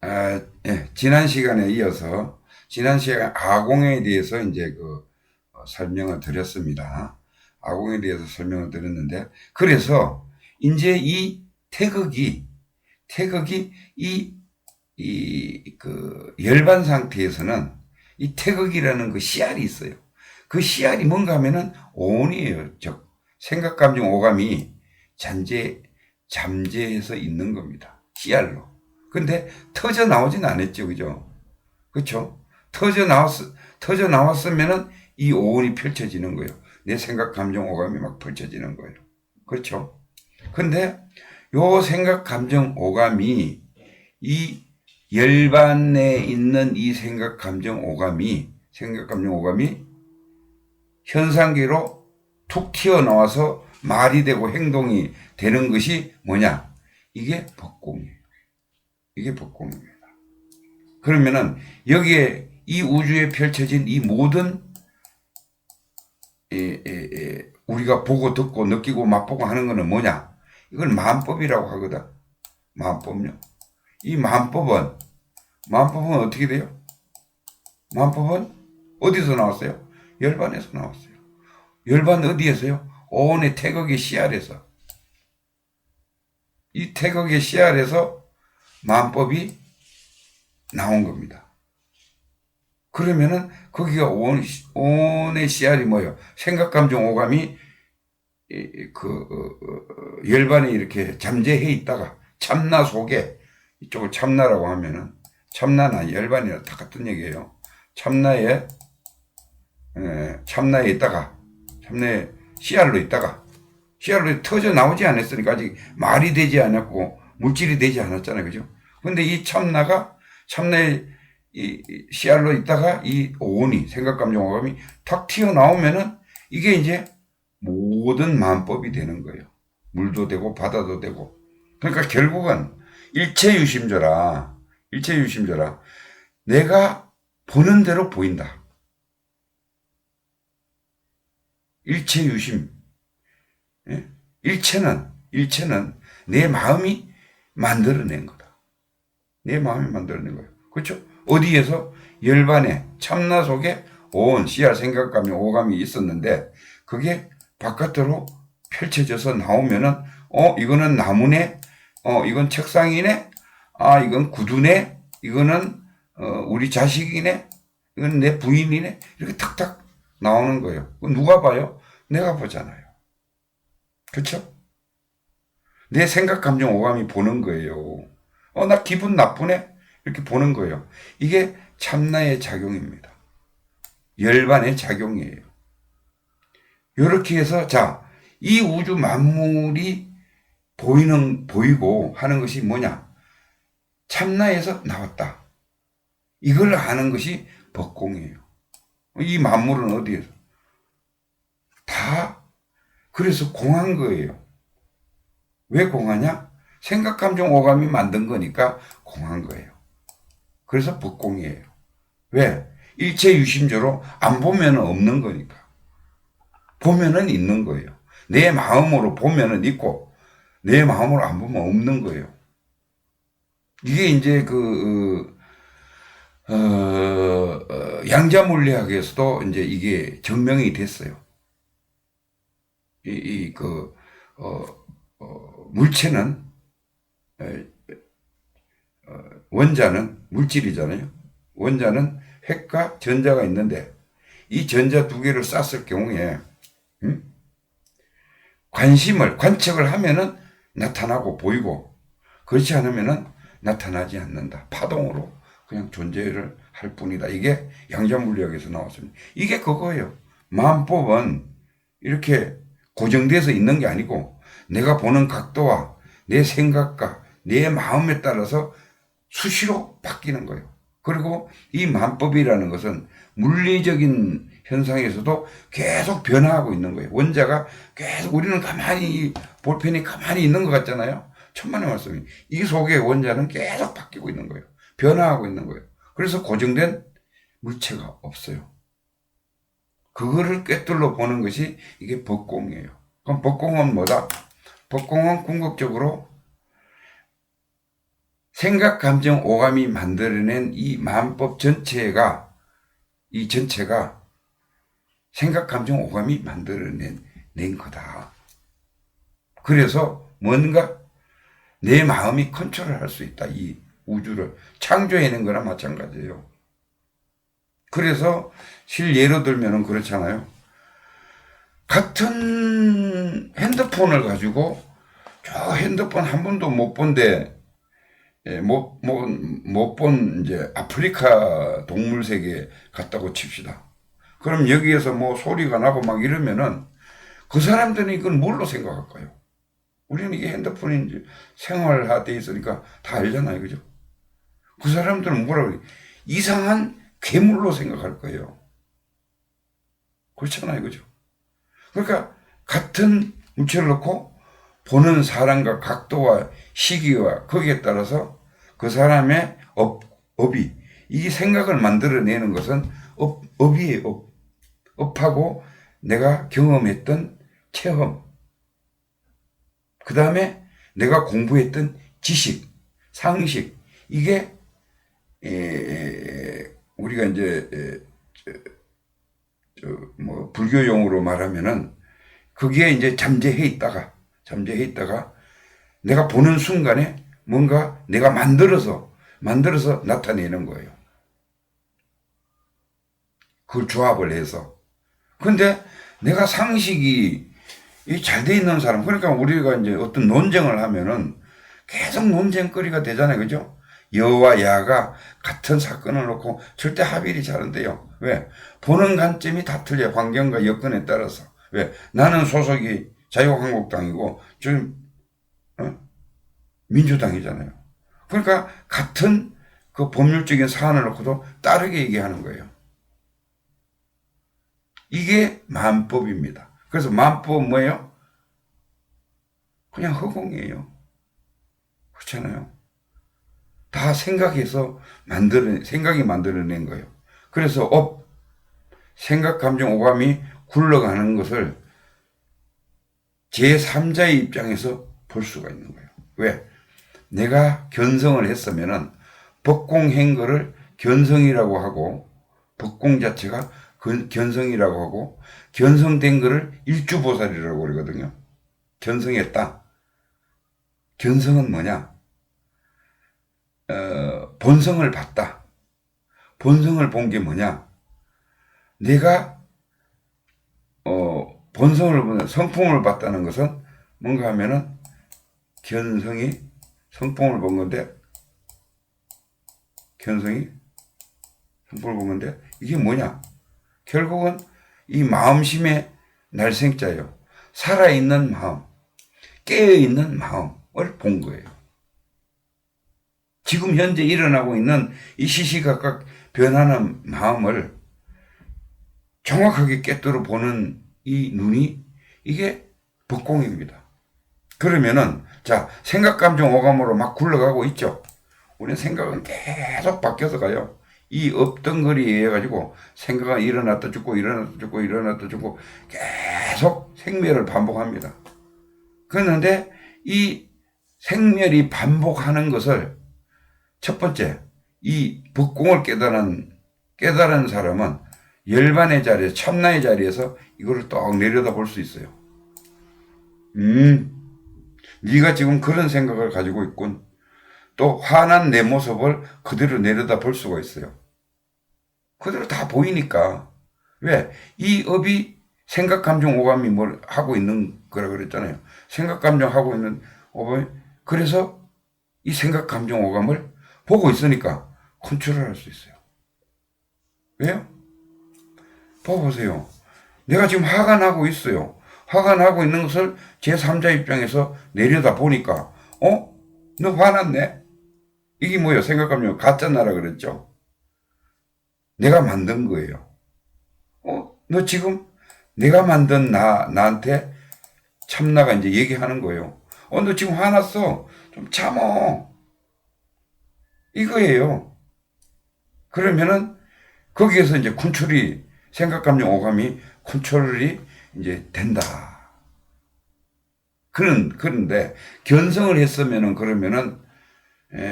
예, 지난 시간에 이어서 지난 시간 아공에 대해서 이제 설명을 드렸습니다. 아공에 대해서 설명을 드렸는데, 그래서 이제 이 태극이 열반 상태에서는 이 태극이라는 그 씨알이 있어요. 그 씨알이 뭔가 하면은 오온이에요. 즉 생각, 감정, 오감이 잠재해서 있는 겁니다. 씨알로. 근데 터져 나오진 않았죠. 그죠? 그렇죠? 터져 나왔으면은 이 오온이 펼쳐지는 거예요. 내 생각, 감정, 오감이 막 펼쳐지는 거예요. 그렇죠? 근데 요 생각, 감정, 오감이 이 열반에 있는 이 생각, 감정, 오감이 현상계로 툭 튀어나와서 말이 되고 행동이 되는 것이 뭐냐? 이게 법공이에요. 이게 법공입니다. 그러면은 여기에 이 우주에 펼쳐진 이 모든 우리가 보고 듣고 느끼고 맛보고 하는 거는 뭐냐? 이걸 마음법이라고 하거든. 마음법요. 이 마음법은 어떻게 돼요? 마음법은 어디서 나왔어요? 열반에서 나왔어요. 열반 어디에서요? 오온의 태극의 씨알에서. 이 태극의 씨알에서 마음법이 나온 겁니다. 그러면은 거기가 오온의 씨알이 뭐예요? 생각, 감정, 오감이 열반에 이렇게 잠재해 있다가 참나 속에, 이쪽을 참나라고 하면은 참나나 열반이랑 다 같은 얘기예요. 참나에 있다가, 참나에 씨알로 터져 나오지 않았으니까 아직 말이 되지 않았고 물질이 되지 않았잖아요. 그죠? 근데 이 참나의 이 씨알로 있다가 이 오온이, 생각, 감정, 오감이 탁 튀어나오면은 이게 이제 모든 마음법이 되는 거예요. 물도 되고 바다도 되고. 그러니까 결국은 일체유심조라. 내가 보는 대로 보인다. 일체유심. 예? 일체는 내 마음이 만들어낸 거다. 내 마음이 만들어낸 거예요. 그렇죠? 어디에서? 열반에, 참나 속에 온 씨알, 생각, 감정, 오감이 있었는데 그게 바깥으로 펼쳐져서 나오면은 이거는 나무네, 이건 책상이네, 이건 구두네, 이거는 우리 자식이네, 이건 내 부인이네, 이렇게 탁탁 나오는 거예요. 누가 봐요? 내가 보잖아요. 그렇죠? 내 생각, 감정, 오감이 보는 거예요. 나 기분 나쁘네? 이렇게 보는 거예요. 이게 참나의 작용입니다. 열반의 작용이에요. 이렇게 해서, 자, 이 우주 만물이 보이고 하는 것이 뭐냐? 참나에서 나왔다. 이걸 아는 것이 법공이에요. 이 만물은 어디에서? 다, 그래서 공한 거예요. 왜 공하냐? 생각, 감정, 오감이 만든 거니까 공한 거예요. 그래서 법공이에요. 왜? 일체유심조로 안 보면 없는 거니까. 보면은 있는 거예요. 내 마음으로 보면은 있고, 내 마음으로 안 보면 없는 거예요. 이게 이제 양자물리학에서도 이제 이게 증명이 됐어요. 물체는, 원자는 물질이잖아요. 원자는 핵과 전자가 있는데, 이 전자 두 개를 쐈을 경우에, 관측을 하면은 나타나고 보이고, 그렇지 않으면은 나타나지 않는다. 파동으로 그냥 존재를 할 뿐이다. 이게 양자물리학에서 나왔습니다. 이게 그거예요. 마음법은 이렇게 고정돼서 있는 게 아니고, 내가 보는 각도와 내 생각과 내 마음에 따라서 수시로 바뀌는 거예요. 그리고 이 마음법이라는 것은 물리적인 현상에서도 계속 변화하고 있는 거예요. 원자가 계속, 우리는 가만히, 볼펜이 가만히 있는 것 같잖아요. 천만의 말씀이. 이 속에 원자는 계속 바뀌고 있는 거예요. 변화하고 있는 거예요. 그래서 고정된 물체가 없어요. 그거를 꿰뚫러 보는 것이 이게 법공이에요. 그럼 법공은 뭐다? 법공은 궁극적으로 생각, 감정, 오감이 만들어낸 이 마음법 전체가 생각, 감정, 오감이 만들어낸 거다. 그래서 뭔가 내 마음이 컨트롤할 수 있다. 이 우주를 창조해낸 거나 마찬가지예요. 그래서 예로 들면은 그렇잖아요. 같은 핸드폰을 가지고 저 핸드폰 한 번도 못 본데 못 본 이제 아프리카 동물 세계에 갔다고 칩시다. 그럼 여기에서 뭐 소리가 나고 막 이러면은 그 사람들은 이걸 뭘로 생각할까요? 우리는 이게 핸드폰인지 생활화돼 있으니까 다 알잖아요. 그죠? 그 사람들은 뭐라 그래? 이상한 괴물로 생각할 거예요. 그렇잖아요. 그죠? 그러니까 같은 물체를 놓고 보는 사람과 각도와 시기와 거기에 따라서 그 사람의 업이 이 생각을 만들어내는 것은 업이에요. 업하고 내가 경험했던 체험, 그 다음에 내가 공부했던 지식, 상식, 이게 우리가 이제 뭐 불교 용어로 말하면은 거기에 이제 잠재해 있다가 내가 보는 순간에 뭔가 내가 만들어서 나타내는 거예요. 그걸 조합을 해서. 근데 내가 상식이 잘 돼 있는 사람, 그러니까 우리가 이제 어떤 논쟁을 하면은 계속 논쟁거리가 되잖아요. 그죠? 여와 야가 같은 사건을 놓고 절대 합의를 잘 안 돼요. 왜? 보는 관점이 다 틀려요. 환경과 여건에 따라서. 왜? 나는 소속이 자유한국당이고 지금 민주당이잖아요. 그러니까 같은 그 법률적인 사안을 놓고도 다르게 얘기하는 거예요. 이게 만법입니다. 그래서 만법은 뭐예요? 그냥 허공이에요. 그렇잖아요. 다 생각해서 생각이 만들어낸 거예요. 그래서 생각, 감정, 오감이 굴러가는 것을 제3자의 입장에서 볼 수가 있는 거예요. 왜? 내가 견성을 했으면은 법공한 거를 견성이라고 하고, 법공 자체가 견성이라고 하고, 견성된 거를 일주보살이라고 그러거든요. 견성했다. 견성은 뭐냐? 본성을 봤다. 본성을 본 게 뭐냐? 내가 본성을 보는 성품을 봤다는 것은 뭔가 하면은 견성이 성품을 본 건데, 견성이 성품을 본 건데, 이게 뭐냐? 결국은 이 마음심의 날생자예요. 살아있는 마음, 깨어있는 마음을 본 거예요. 지금 현재 일어나고 있는 이 시시각각 변하는 마음을 정확하게 꿰뚫어 보는 이 눈이, 이게 법공입니다. 그러면은 자, 생각, 감정, 오감으로 막 굴러가고 있죠. 우리는 생각은 계속 바뀌어서 가요. 이 업덩거리에 가지고 생각은 일어났다 죽고 일어났다 죽고 일어났다 죽고 계속 생멸을 반복합니다. 그런데 이 생멸이 반복하는 것을 첫 번째, 이 법공을 깨달은 사람은 열반의 자리에, 참나의 자리에서 이거를 딱 내려다 볼 수 있어요. 네가 지금 그런 생각을 가지고 있군. 또 화난 내 모습을 그대로 내려다 볼 수가 있어요. 그대로 다 보이니까. 왜? 이 업이 생각, 감정, 오감이 뭘 하고 있는 거라 그랬잖아요. 생각, 감정 하고 있는 오감이. 그래서 이 생각, 감정, 오감을 보고 있으니까 컨트롤할 수 있어요. 왜요? 봐보세요. 내가 지금 화가 나고 있어요. 화가 나고 있는 것을 제3자 입장에서 내려다 보니까 너 화났네? 이게 뭐예요? 생각, 감정, 가짜 나라 그랬죠? 내가 만든 거예요. 너 지금 내가 만든 나한테 참나가 이제 얘기하는 거예요. 너 지금 화났어. 좀 참어. 이거예요. 그러면은 거기에서 이제 컨트롤이, 생각, 감정, 오감이 컨트롤이 이제 된다. 그런데 견성을 했으면은 그러면은